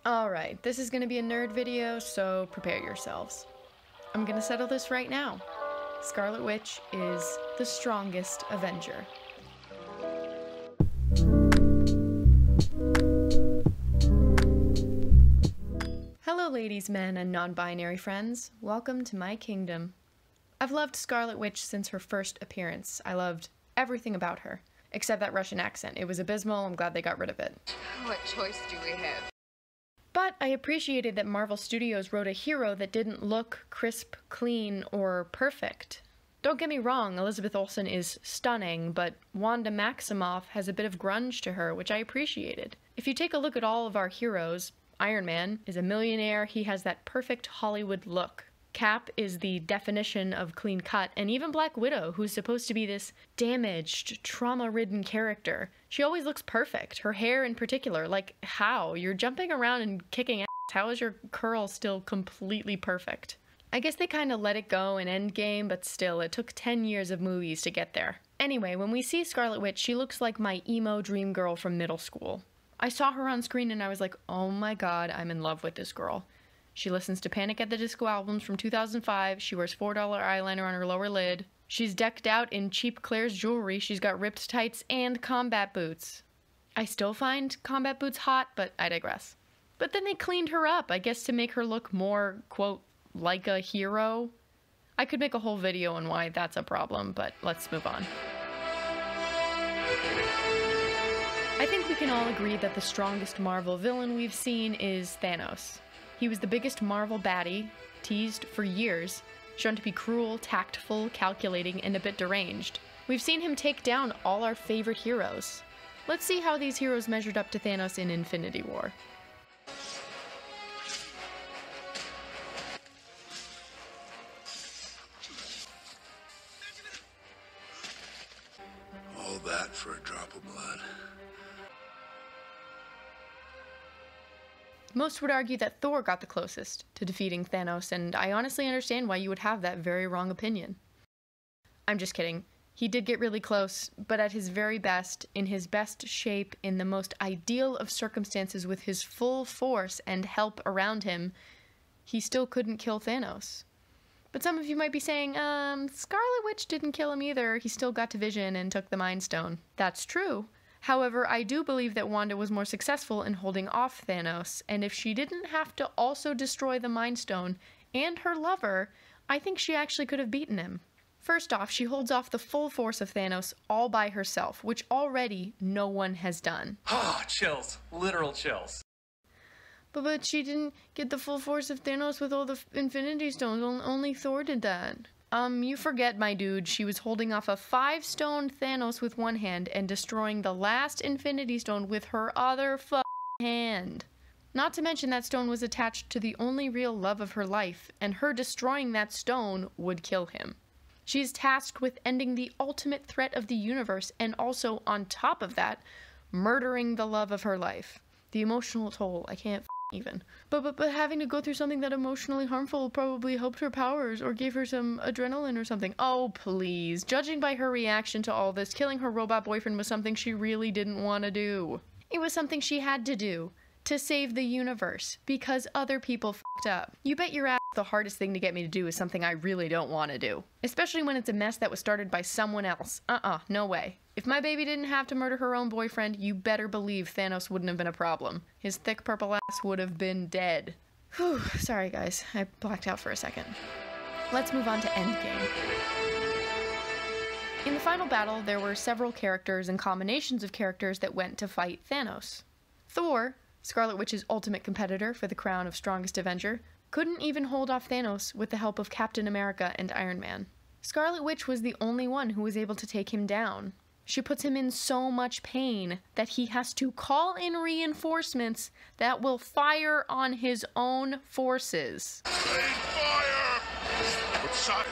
Alright, this is gonna be a nerd video, so prepare yourselves. I'm gonna settle this right now. Scarlet Witch is the strongest Avenger. Hello ladies, men, and non-binary friends. Welcome to my kingdom. I've loved Scarlet Witch since her first appearance. I loved everything about her, except that Russian accent. It was abysmal. I'm glad they got rid of it. What choice do we have? But I appreciated that Marvel Studios wrote a hero that didn't look crisp, clean, or perfect. Don't get me wrong, Elizabeth Olsen is stunning, but Wanda Maximoff has a bit of grunge to her, which I appreciated. If you take a look at all of our heroes, Iron Man is a millionaire, he has that perfect Hollywood look. Cap is the definition of clean cut, and even Black Widow, who's supposed to be this damaged, trauma-ridden character. She always looks perfect. Her hair in particular, like how? You're jumping around and kicking ass. How is your curl still completely perfect? I guess they kind of let it go in Endgame, but still, it took 10 years of movies to get there. Anyway, when we see Scarlet Witch, she looks like my emo dream girl from middle school. I saw her on screen and I was like, oh my god, I'm in love with this girl. She listens to Panic at the Disco albums from 2005, she wears $4 eyeliner on her lower lid, she's decked out in cheap Claire's jewelry, she's got ripped tights and combat boots. I still find combat boots hot, but I digress. But then they cleaned her up, I guess to make her look more, quote, like a hero. I could make a whole video on why that's a problem, but let's move on. I think we can all agree that the strongest Marvel villain we've seen is Thanos. He was the biggest Marvel baddie, teased for years, shown to be cruel, tactful, calculating, and a bit deranged. We've seen him take down all our favorite heroes. Let's see how these heroes measured up to Thanos in Infinity War. All that for a drop of blood. Most would argue that Thor got the closest to defeating Thanos, and I honestly understand why you would have that very wrong opinion. I'm just kidding. He did get really close, but at his very best, in his best shape, in the most ideal of circumstances with his full force and help around him, he still couldn't kill Thanos. But some of you might be saying, Scarlet Witch didn't kill him either, he still got to Vision and took the Mind Stone. That's true. However, I do believe that Wanda was more successful in holding off Thanos, and if she didn't have to also destroy the Mind Stone and her lover, I think she actually could have beaten him. First off, she holds off the full force of Thanos all by herself, which already no one has done. Ah, chills. Literal chills. But she didn't get the full force of Thanos with all the Infinity Stones. Only Thor did that. You forget, my dude. She was holding off a 5-stone Thanos with one hand and destroying the last Infinity Stone with her other hand. Not to mention that stone was attached to the only real love of her life, and her destroying that stone would kill him. She's tasked with ending the ultimate threat of the universe and also, on top of that, murdering the love of her life. The emotional toll, I can't even. But having to go through something that emotionally harmful probably helped her powers or gave her some adrenaline or something. Oh, please. Judging by her reaction to all this, killing her robot boyfriend was something she really didn't want to do. It was something she had to do to save the universe because other people f***ed up. You bet your ass the hardest thing to get me to do is something I really don't want to do. Especially when it's a mess that was started by someone else. No way. If my baby didn't have to murder her own boyfriend, you better believe Thanos wouldn't have been a problem. His thick purple ass would have been dead. Whew, sorry guys, I blacked out for a second. Let's move on to Endgame. In the final battle, there were several characters and combinations of characters that went to fight Thanos. Thor, Scarlet Witch's ultimate competitor for the crown of strongest Avenger, couldn't even hold off Thanos with the help of Captain America and Iron Man. Scarlet Witch was the only one who was able to take him down. She puts him in so much pain that he has to call in reinforcements that will fire on his own forces. Rain fire! Outside,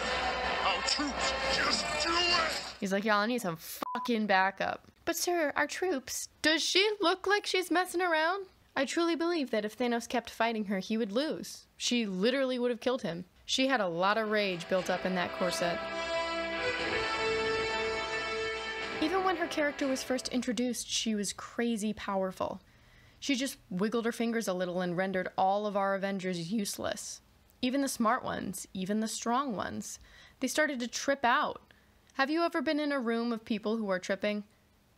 our troops, just do it! He's like, y'all, I need some fucking backup. But sir, our troops, does she look like she's messing around? I truly believe that if Thanos kept fighting her, he would lose. She literally would have killed him. She had a lot of rage built up in that corset. Even when her character was first introduced, she was crazy powerful. She just wiggled her fingers a little and rendered all of our Avengers useless. Even the smart ones, even the strong ones. They started to trip out. Have you ever been in a room of people who are tripping?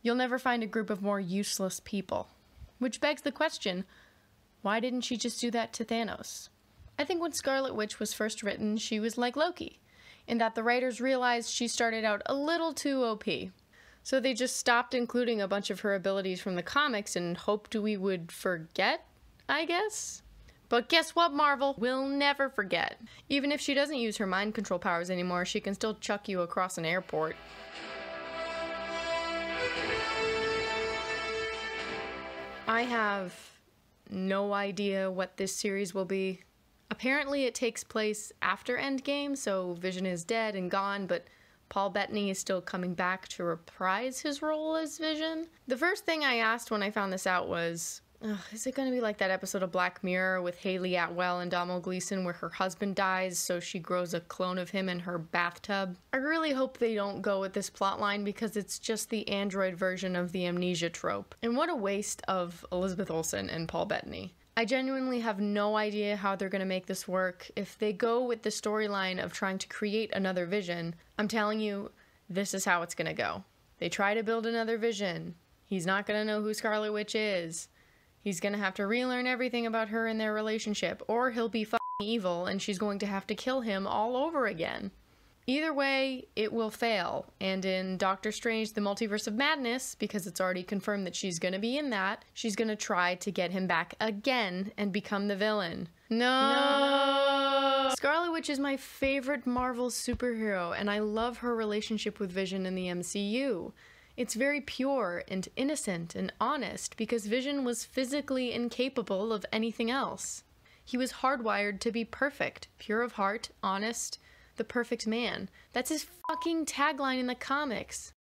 You'll never find a group of more useless people. Which begs the question, why didn't she just do that to Thanos? I think when Scarlet Witch was first written, she was like Loki, in that the writers realized she started out a little too OP. So they just stopped including a bunch of her abilities from the comics and hoped we would forget, I guess? But guess what, Marvel? We'll never forget. Even if she doesn't use her mind control powers anymore, she can still chuck you across an airport. I have no idea what this series will be. Apparently it takes place after Endgame, so Vision is dead and gone, but Paul Bettany is still coming back to reprise his role as Vision. The first thing I asked when I found this out was, is it going to be like that episode of Black Mirror with Hayley Atwell and Domhnall Gleeson where her husband dies so she grows a clone of him in her bathtub? I really hope they don't go with this plotline because it's just the android version of the amnesia trope. And what a waste of Elizabeth Olsen and Paul Bettany. I genuinely have no idea how they're going to make this work. If they go with the storyline of trying to create another Vision, I'm telling you, this is how it's going to go. They try to build another Vision. He's not going to know who Scarlet Witch is. He's gonna have to relearn everything about her and their relationship, or he'll be f***ing evil and she's going to have to kill him all over again. Either way, it will fail, and in Doctor Strange The Multiverse of Madness, because it's already confirmed that she's gonna be in that, she's gonna try to get him back again and become the villain. No! Scarlet Witch is my favorite Marvel superhero, and I love her relationship with Vision in the MCU. It's very pure and innocent and honest because Vision was physically incapable of anything else. He was hardwired to be perfect, pure of heart, honest, the perfect man. That's his fucking tagline in the comics.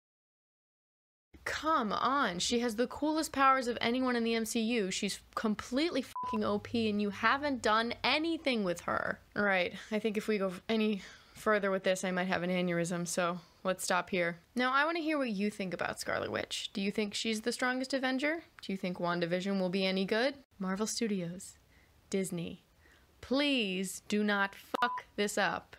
Come on, she has the coolest powers of anyone in the MCU. She's completely fucking OP and you haven't done anything with her. Alright, I think if we go any further with this, I might have an aneurysm, so let's stop here. Now, I want to hear what you think about Scarlet Witch. Do you think she's the strongest Avenger? Do you think WandaVision will be any good? Marvel Studios. Disney. Please do not fuck this up.